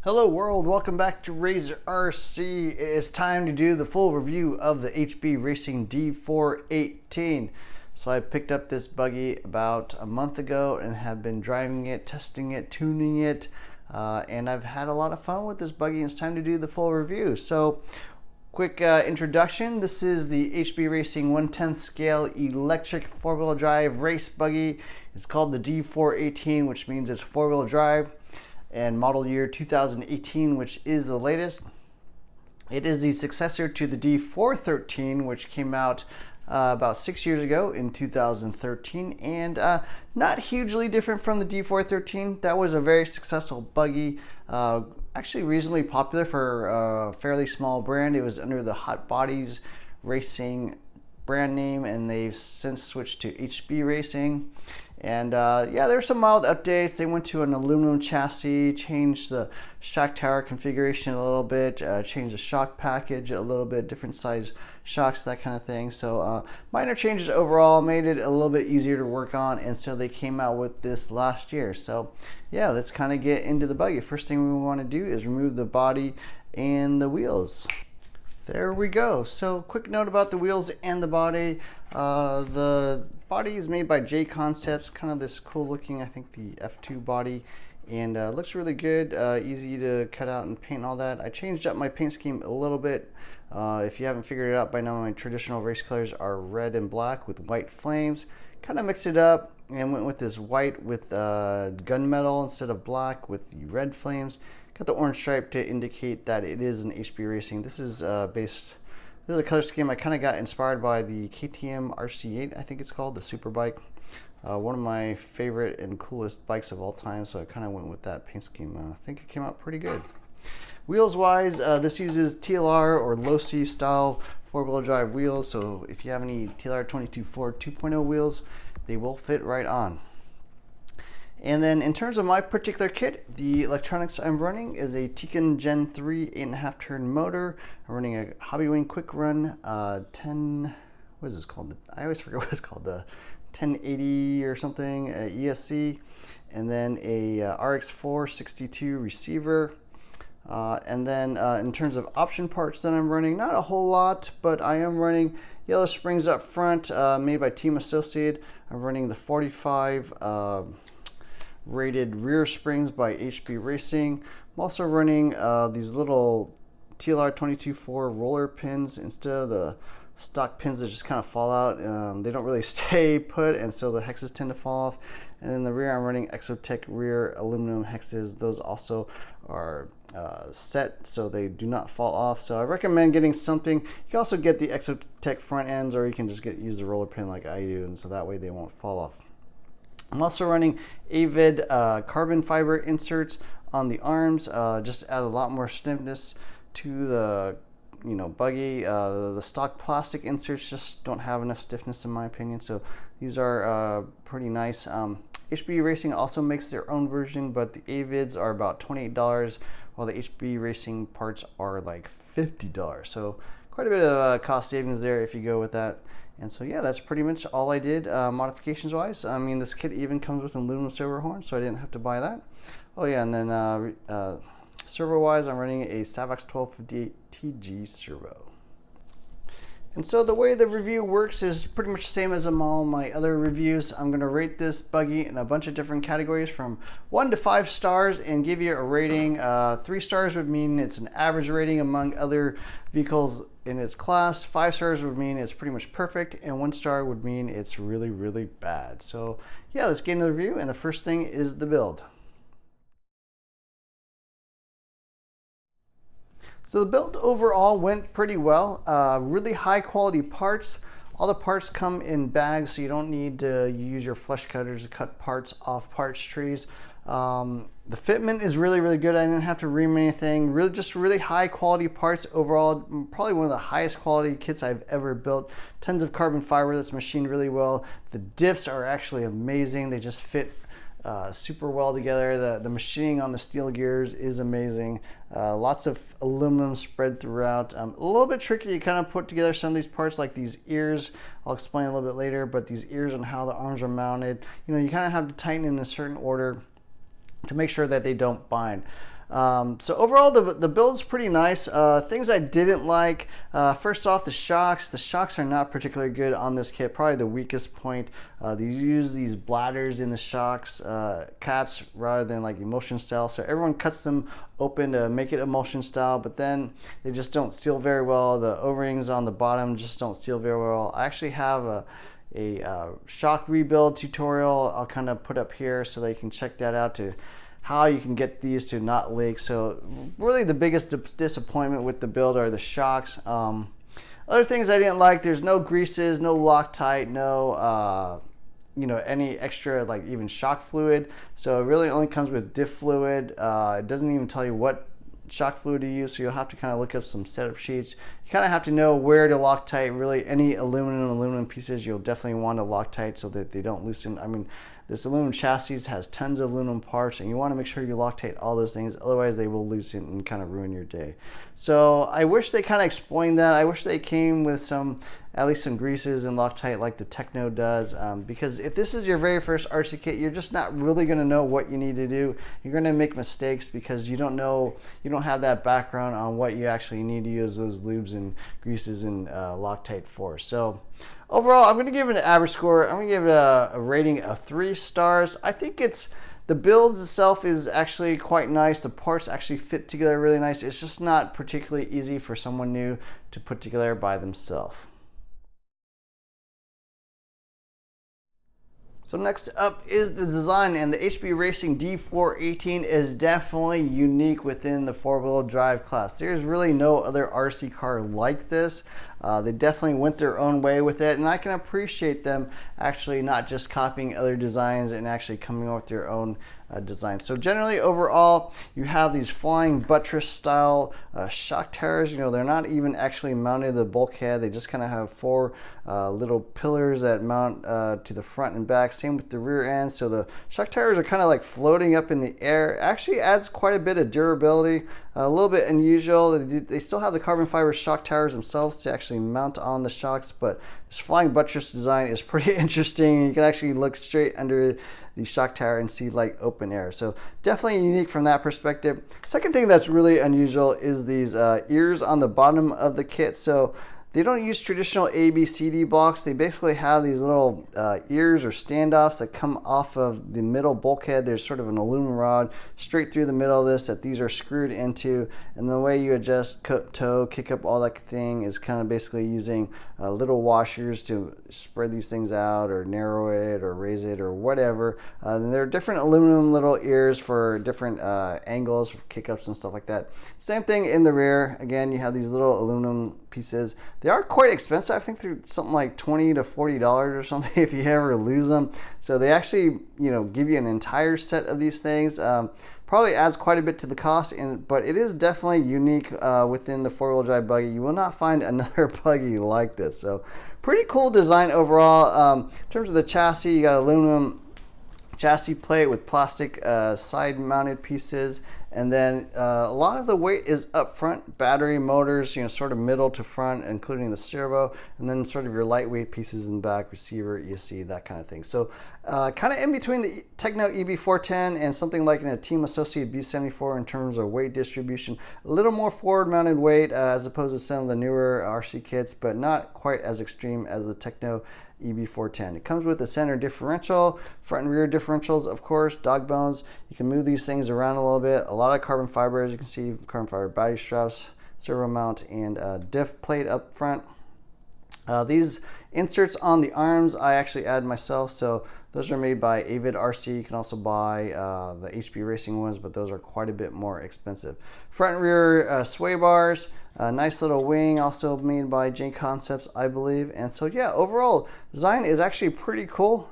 Hello world, welcome back to Razor RC. It is time to do the full review of the HB Racing D418. So I picked up this buggy about a month ago and have been driving it, testing it, tuning it, and I've had a lot of fun with this buggy, and it's time to do the full review. So quick introduction, this is the HB Racing 1/10 scale electric four-wheel drive race buggy. It's called the D418, which means it's four-wheel drive, and model year 2018, which is the latest. It is the successor to the D413, which came out about 6 years ago in 2013, and not hugely different from the D413. That was a very successful buggy, actually reasonably popular for a fairly small brand. It was under the Hot Bodies Racing brand name, and they've since switched to HB Racing. And yeah, there's some mild updates. They went to an aluminum chassis, changed the shock tower configuration a little bit, changed the shock package a little bit, different size shocks, that kind of thing. So minor changes overall, made it a little bit easier to work on, and so they came out with this last year. So yeah, let's kind of get into the buggy. First thing we want to do is remove the body and the wheels. There we go. So quick note about the wheels and the body. The body is made by J Concepts, kind of this cool looking, I think the F2 body, and looks really good, easy to cut out and paint all that. I changed up my paint scheme a little bit. If you haven't figured it out by now, my traditional race colors are red and black with white flames. Kind of mixed it up and went with this white with gunmetal instead of black with the red flames. Got the orange stripe to indicate that it is an HB Racing. This is this is a color scheme I kind of got inspired by the KTM RC8, I think it's called, the super bike. One of my favorite and coolest bikes of all time, so I kind of went with that paint scheme. I think it came out pretty good. Wheels wise, this uses TLR or low C style four-wheel drive wheels, so if you have any TLR 22.4 2.0 wheels, they will fit right on. And then in terms of my particular kit, the electronics I'm running is a Tiken Gen 3 8.5 turn motor. I'm running a Hobbywing Quick Run 10, what is this called? I always forget what it's called, the 1080 or something, ESC. And then a RX4 62 receiver. And then in terms of option parts that I'm running, not a whole lot, but I am running yellow springs up front, made by Team Associated. I'm running the 45 rated rear springs by HB Racing. I'm also running these little TLR 22.4 roller pins instead of the stock pins that just kind of fall out. They don't really stay put, and so the hexes tend to fall off. And in the rear, I'm running Exotech rear aluminum hexes. Those also are set so they do not fall off. So I recommend getting something. You can also get the Exotech front ends, or you can just use the roller pin like I do, and so that way they won't fall off. I'm also running Avid carbon fiber inserts on the arms, just to add a lot more stiffness to the buggy. The stock plastic inserts just don't have enough stiffness in my opinion, so these are pretty nice. HB Racing also makes their own version, but the Avids are about $28, while the HB Racing parts are like $50. So quite a bit of cost savings there if you go with that. And so yeah, that's pretty much all I did modifications wise. I mean, this kit even comes with an aluminum servo horn, so I didn't have to buy that. Oh yeah, and then servo wise, I'm running a Savox 1258 TG servo. And so the way the review works is pretty much the same as all my other reviews. I'm going to rate this buggy in a bunch of different categories from 1 to 5 stars and give you a rating. 3 stars would mean it's an average rating among other vehicles in its class. 5 stars would mean it's pretty much perfect, and 1 star would mean it's really, really bad. So yeah, let's get into the review, and the first thing is the build. So the build overall went pretty well. Really high quality parts. All the parts come in bags, so you don't need to use your flush cutters to cut parts off parts trees. The fitment is really, really good. I didn't have to ream anything. Just really high quality parts overall. Probably one of the highest quality kits I've ever built. Tons of carbon fiber that's machined really well. The diffs are actually amazing. They just fit super well together. The machining on the steel gears is amazing. Lots of aluminum spread throughout. A little bit tricky to kind of put together some of these parts, like these ears. I'll explain a little bit later, but these ears and how the arms are mounted, you kind of have to tighten in a certain order to make sure that they don't bind. So overall, the build's pretty nice. Things I didn't like, first off, the shocks. The shocks are not particularly good on this kit, probably the weakest point. They use these bladders in the shocks caps rather than like emulsion style. So everyone cuts them open to make it emulsion style, but then they just don't seal very well. The O-rings on the bottom just don't seal very well. I actually have a shock rebuild tutorial I'll kind of put up here so that you can check that out to how you can get these to not leak. So really the biggest disappointment with the build are the shocks. Other things I didn't like, there's no greases, no Loctite, no you know, any extra like even shock fluid. So it really only comes with diff fluid. It doesn't even tell you what shock fluid to use, so you'll have to kind of look up some setup sheets. You kind of have to know where to Loctite. Really, any aluminum pieces, you'll definitely want to Loctite so that they don't loosen. I mean, this aluminum chassis has tons of aluminum parts, and you want to make sure you Loctite all those things, otherwise they will loosen and kind of ruin your day. So I wish they kind of explained that. I wish they came with at least some greases and Loctite like the Techno does, because if this is your very first RC kit, you're just not really going to know what you need to do. You're going to make mistakes because you don't have that background on what you actually need to use those lubes and greases and Loctite for. So overall, I'm going to give it an average score. I'm going to give it a rating of 3 stars. I think the build itself is actually quite nice. The parts actually fit together really nice. It's just not particularly easy for someone new to put together by themselves. So next up is the design, and the HB Racing D418 is definitely unique within the four-wheel drive class. There's really no other RC car like this. They definitely went their own way with it, and I can appreciate them actually not just copying other designs and actually coming up with their own design. So generally overall, you have these flying buttress style shock towers. You know, they're not even actually mounted to the bulkhead. They just kind of have 4 little pillars that mount to the front and back. Same with the rear end. So the shock towers are kind of like floating up in the air. It actually adds quite a bit of durability. A little bit unusual. They still have the carbon fiber shock towers themselves to actually mount on the shocks, but this flying buttress design is pretty interesting. You can actually look straight under the shock tower and see like open air. So definitely unique from that perspective. Second thing that's really unusual is these ears on the bottom of the kit. So they don't use traditional ABCD blocks. They basically have these little ears or standoffs that come off of the middle bulkhead. There's sort of an aluminum rod straight through the middle of this that these are screwed into. And the way you adjust toe, kick up, all that thing is kind of basically using little washers to spread these things out or narrow it or raise it or whatever. And there are different aluminum little ears for different angles, for kick ups and stuff like that. Same thing in the rear. Again, you have these little aluminum pieces. They are quite expensive. I think they're something like $20 to $40 or something if you ever lose them. So they actually, give you an entire set of these things. Probably adds quite a bit to the cost, but it is definitely unique within the four-wheel drive buggy. You will not find another buggy like this. So pretty cool design overall. In terms of the chassis, you got aluminum chassis plate with plastic side mounted pieces, and then a lot of the weight is up front. Battery, motors, sort of middle to front, including the servo, and then sort of your lightweight pieces in the back, receiver, ESC, that kind of thing. So kind of in between the Techno EB410 and something like a Team Associate B74 in terms of weight distribution. A little more forward mounted weight as opposed to some of the newer RC kits, but not quite as extreme as the Techno EB410. It comes with a center differential, front and rear differentials, of course, dog bones. You can move these things around a little bit. A lot of carbon fiber, as you can see, carbon fiber battery straps, servo mount, and diff plate up front. These inserts on the arms I actually add myself, so those are made by Avid RC. You can also buy the HB Racing ones, but those are quite a bit more expensive. Front and rear sway bars, a nice little wing, also made by J Concepts, I believe. And so yeah, overall design is actually pretty cool.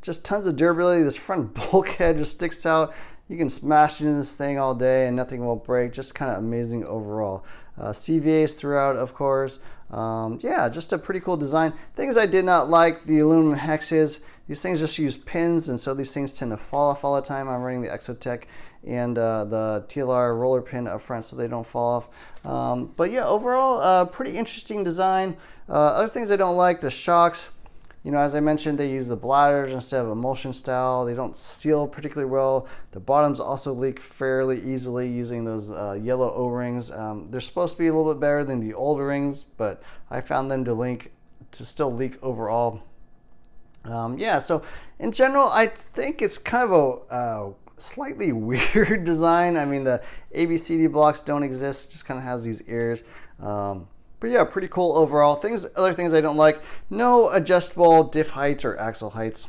Just tons of durability. This front bulkhead just sticks out. You can smash into this thing all day and nothing will break. Just kind of amazing overall. CVAs throughout, of course. Yeah, just a pretty cool design. Things I did not like, the aluminum hexes. These things just use pins, and so these things tend to fall off all the time. I'm running the Exotech and the TLR roller pin up front so they don't fall off. But yeah, overall, pretty interesting design. Other things I don't like, the shocks. You know, as I mentioned, they use the bladders instead of emulsion style. They don't seal particularly well. The bottoms also leak fairly easily using those yellow O-rings. They're supposed to be a little bit better than the old rings, but I found them to still leak overall. Yeah, so in general, I think it's kind of a slightly weird design. I mean, the ABCD blocks don't exist, just kind of has these ears. But yeah, pretty cool overall. Other things I don't like, no adjustable diff heights or axle heights.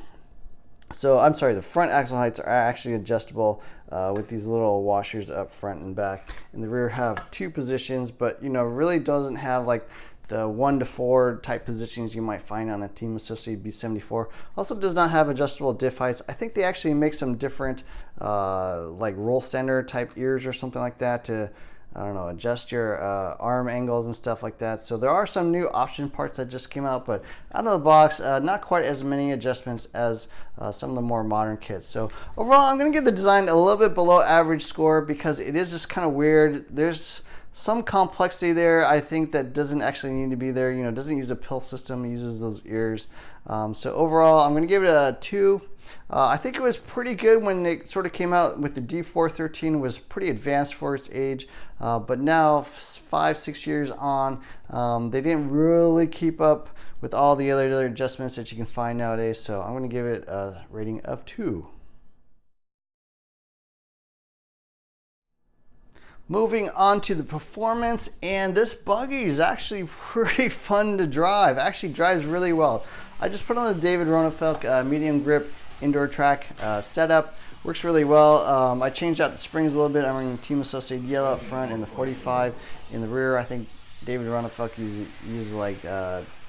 So I'm sorry, the front axle heights are actually adjustable with these little washers up front and back. In the rear have 2 positions, but you know, really doesn't have like the 1 to 4 type positions you might find on a Team Associated B74. Also does not have adjustable diff heights. I think they actually make some different like roll center type ears or something like that to, I don't know, adjust your arm angles and stuff like that. So there are some new option parts that just came out, but out of the box, not quite as many adjustments as some of the more modern kits. So overall, I'm going to give the design a little bit below average score because it is just kind of weird. There's some complexity there, I think, that doesn't actually need to be there. You know, it doesn't use a pill system, it uses those ears. So overall, I'm going to give it a 2. I think it was pretty good when it sort of came out with the D413, was pretty advanced for its age, but now 5-6 years on, they didn't really keep up with all the other adjustments that you can find nowadays, so I'm going to give it a rating of 2. Moving on to the performance, and this buggy is actually pretty fun to drive. Actually drives really well. I just put on the David Ronefalk medium grip indoor track setup. Works really well. I changed out the springs a little bit. I'm running Team Associated yellow up front and the 45 in the rear. I think David Ronefalk uses like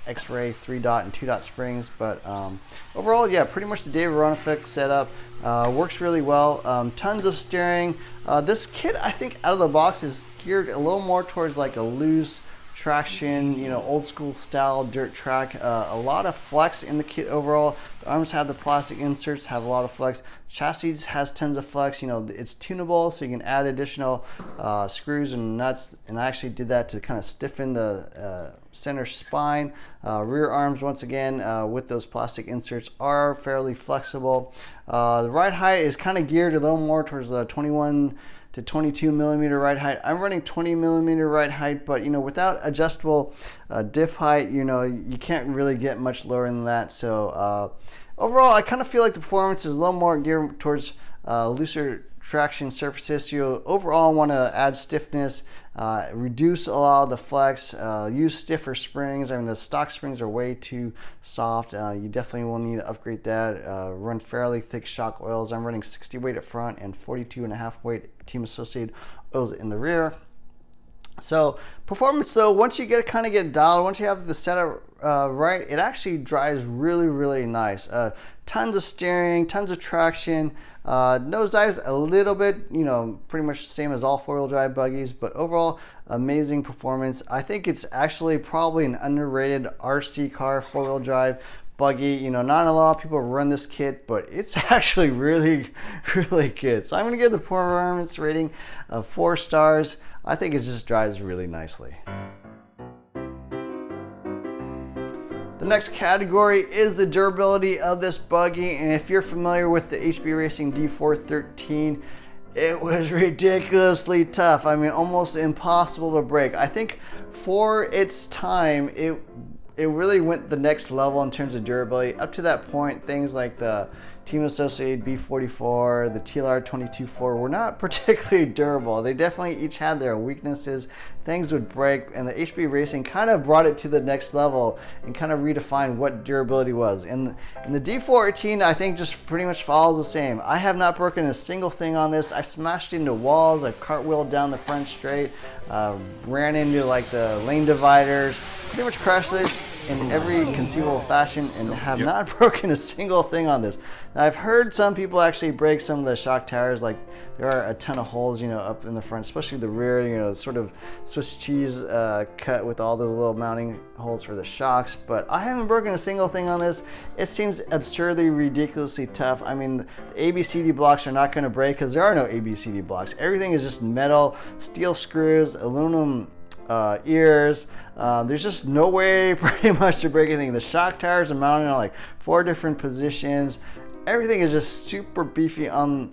X-ray 3-dot and 2-dot springs, but overall, yeah, pretty much the David Ronefalk setup works really well. Tons of steering. This kit, I think, out of the box is geared a little more towards like a loose traction, you know, old school style dirt track. A lot of flex in the kit overall. The arms have the plastic inserts, have a lot of flex. Chassis has tons of flex. You know, it's tunable, so you can add additional screws and nuts. And I actually did that to kind of stiffen the center spine. Rear arms, once again, with those plastic inserts, are fairly flexible. The ride height is kind of geared a little more towards the 21 to 22 millimeter ride height. I'm running 20 millimeter ride height, but you know, without adjustable diff height, you know, you can't really get much lower than that. So overall, I kind of feel like the performance is a little more geared towards looser traction surfaces. So you overall want to add stiffness, reduce a lot of the flex, use stiffer springs. I mean, the stock springs are way too soft. You definitely will need to upgrade that. Run fairly thick shock oils. I'm running 60 weight up front and 42.5 weight Team Associated oils in the rear. So performance though, once you get dialed, once you have the setup right, it actually drives really nice. Tons of steering, tons of traction. Nosedives a little bit, you know, pretty much the same as all 4-wheel drive buggies, but overall amazing performance. I think it's actually probably an underrated RC car 4-wheel drive buggy. You know, not a lot of people run this kit, but it's actually really good. So I'm going to give the performance rating of 4 stars. I think it just drives really nicely. The next category is the durability of this buggy, and if you're familiar with the HB Racing D413, it was ridiculously tough. I mean, almost impossible to break. I think for its time, it really went the next level in terms of durability. Up to that point, things like the Team Associated B44, the TLR 22.4 were not particularly durable. They definitely each had their weaknesses. Things would break, and the HB Racing kind of brought it to the next level and kind of redefined what durability was. And the D418, I think, just pretty much follows the same. I have not broken a single thing on this. I smashed into walls, I cartwheeled down the front straight, ran into like the lane dividers, pretty much crashed this in every conceivable fashion and have not broken a single thing on this. Now, I've heard some people actually break some of the shock towers, like there are a ton of holes, you know, up in the front, especially the rear, you know, sort of Swiss cheese cut with all those little mounting holes for the shocks, but I haven't broken a single thing on this. It seems absurdly, ridiculously tough. I mean, the ABCD blocks are not going to break because there are no ABCD blocks. Everything is just metal, steel screws, aluminum ears. There's just no way pretty much to break anything. The shock tires are mounted on like 4 different positions. Everything is just super beefy and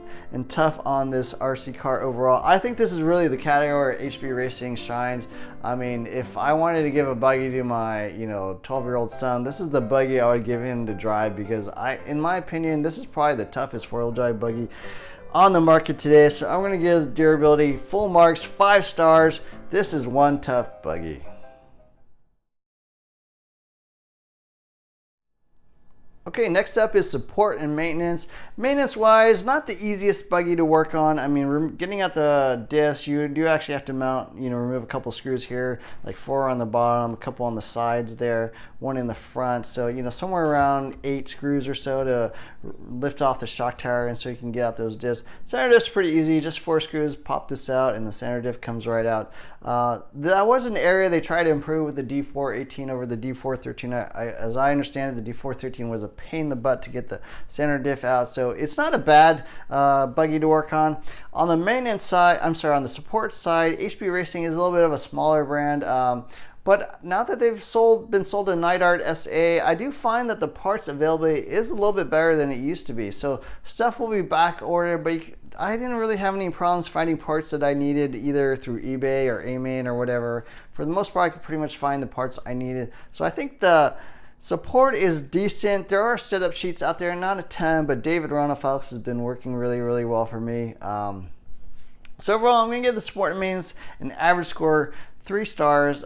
tough on this RC car overall. I think this is really the category where HB Racing shines. I mean, if I wanted to give a buggy to my 12-year-old son, this is the buggy I would give him to drive, because in my opinion, this is probably the toughest 4-wheel drive buggy on the market today. So I'm going to give durability full marks, 5 stars. This is one tough buggy. Okay, next up is support and maintenance. Maintenance wise, not the easiest buggy to work on. I mean, getting at the disc, you do actually have to mount, remove a couple screws here, like 4 on the bottom, a couple on the sides there, 1 in the front. So, somewhere around 8 screws or so to lift off the shock tower, and so you can get out those discs. Center diff's pretty easy, just 4 screws, pop this out, and the center diff comes right out. That was an area they tried to improve with the D418 over the D413. As I understand it, the D413 was a pain in the butt to get the center diff out, so it's not a bad buggy to work on. On the maintenance side, on the support side, HB Racing is a little bit of a smaller brand, but now that they've been sold to Night Art SA, I do find that the parts availability is a little bit better than it used to be. So stuff will be back ordered, but I didn't really have any problems finding parts that I needed either through eBay or AMain or whatever. For the most part, I could pretty much find the parts I needed. So I think the support is decent. There are setup sheets out there, not a ton, but David Ronafalks has been working really, really well for me. So overall, I'm going to give the support and maintenance an average score, 3 stars.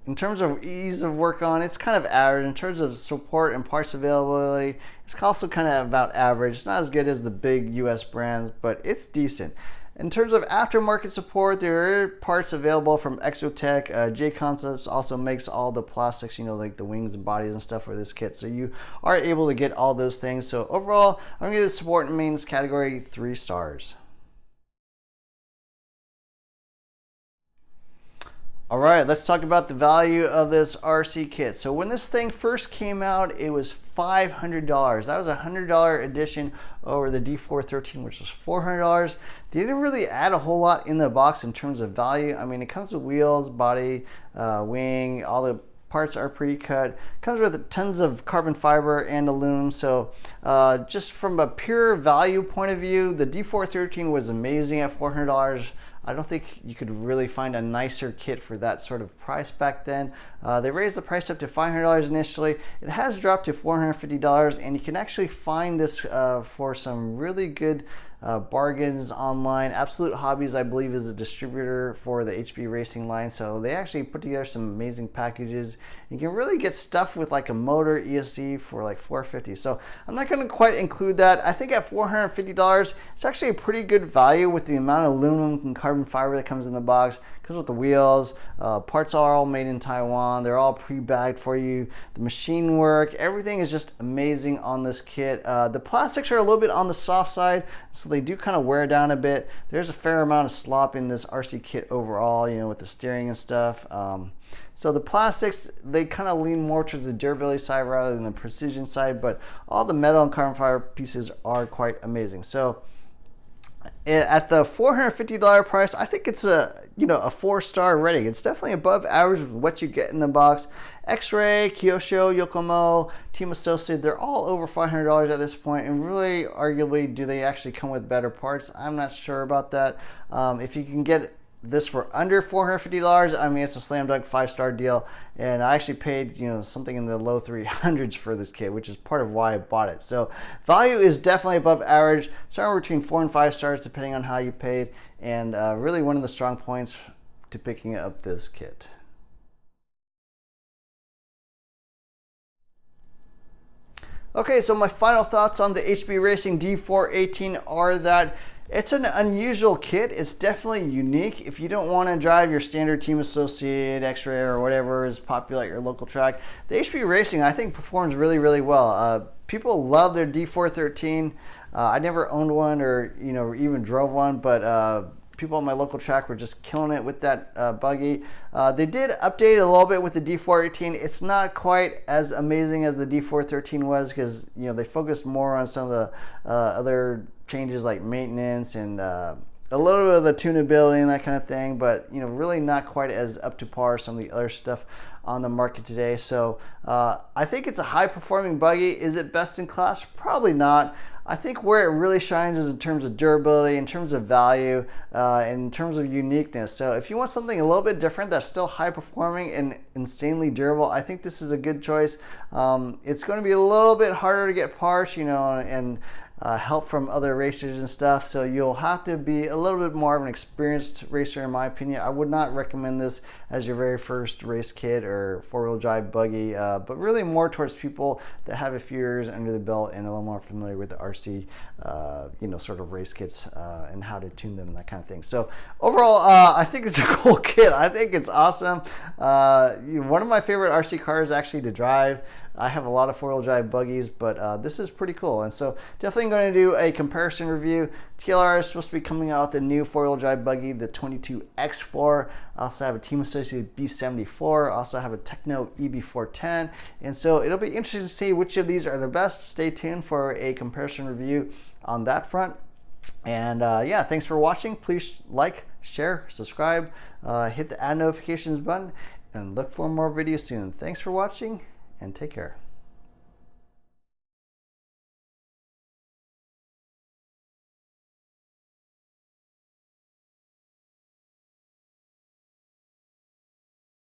In terms of ease of work on, it's kind of average. In terms of support and parts availability, it's also kind of about average. It's not as good as the big US brands, but it's decent. In terms of aftermarket support, there are parts available from Exotech. J Concepts also makes all the plastics, like the wings and bodies and stuff for this kit. So you are able to get all those things. So overall, I'm going to give the support and maintenance category 3 stars. All right, let's talk about the value of this RC kit. So when this thing first came out, it was $500. That was a $100 addition over the D413, which was $400. They didn't really add a whole lot in the box in terms of value. I mean, it comes with wheels, body, wing, all the parts are pre-cut. Comes with tons of carbon fiber and aluminum. So just from a pure value point of view, the D413 was amazing at $400. I don't think you could really find a nicer kit for that sort of price back then. They raised the price up to $500 initially. It has dropped to $450, and you can actually find this for some really good bargains online. Absolute Hobbies, I believe, is a distributor for the HB Racing line, so they actually put together some amazing packages. You can really get stuff with like a motor ESC for like $450. So I'm not going to quite include that. I think at $450, it's actually a pretty good value with the amount of aluminum and carbon fiber that comes in the box. Comes with the wheels, parts are all made in Taiwan. They're all pre-bagged for you. The machine work, everything is just amazing on this kit. The plastics are a little bit on the soft side, so they do kind of wear down a bit. There's a fair amount of slop in this RC kit overall, with the steering and stuff. So the plastics, they kind of lean more towards the durability side rather than the precision side, but all the metal and carbon fiber pieces are quite amazing. So at the $450 price, I think it's a 4-star rating. It's definitely above average with what you get in the box. X-Ray, Kyosho, Yokomo, Team Associated, they're all over $500 at this point, and really arguably do they actually come with better parts? I'm not sure about that. If you can get this for under $450, I mean, it's a slam dunk 5-star deal, and I actually paid something in the low 300s for this kit, which is part of why I bought it. So value is definitely above average, somewhere between 4 and 5 stars depending on how you paid, and really one of the strong points to picking up this kit. Okay, so my final thoughts on the HB Racing D418 are that it's an unusual kit. It's definitely unique. If you don't want to drive your standard Team Associated, X-Ray, or whatever is popular at your local track, the HB Racing, I think, performs really, really well. People love their D413. I never owned one or even drove one, but people on my local track were just killing it with that buggy. They did update a little bit with the D418. It's not quite as amazing as the D413 was because they focused more on some of the other changes like maintenance and a little bit of the tunability and that kind of thing, but really not quite as up to par as some of the other stuff on the market today. So I think it's a high performing buggy. Is it best in class? Probably not. I think where it really shines is in terms of durability, in terms of value, and in terms of uniqueness. So if you want something a little bit different that's still high performing and insanely durable, I think this is a good choice. It's going to be a little bit harder to get parts, and help from other racers and stuff, so you'll have to be a little bit more of an experienced racer in my opinion. I would not recommend this as your very first race kit or four-wheel drive buggy, but really more towards people that have a few years under the belt and a little more familiar with the RC sort of race kits and how to tune them and that kind of thing. So overall, I think it's a cool kit. I think it's awesome. One of my favorite RC cars actually to drive. I have a lot of four-wheel drive buggies, but this is pretty cool. And so definitely going to do a comparison review. TLR is supposed to be coming out with a new four-wheel drive buggy, the 22X4. I also have a Team Associated B74. I also have a Techno EB410. And so it'll be interesting to see which of these are the best. Stay tuned for a comparison review on that front. And yeah, thanks for watching. Please like, share, subscribe, hit the add notifications button, and look for more videos soon. Thanks for watching, and take care.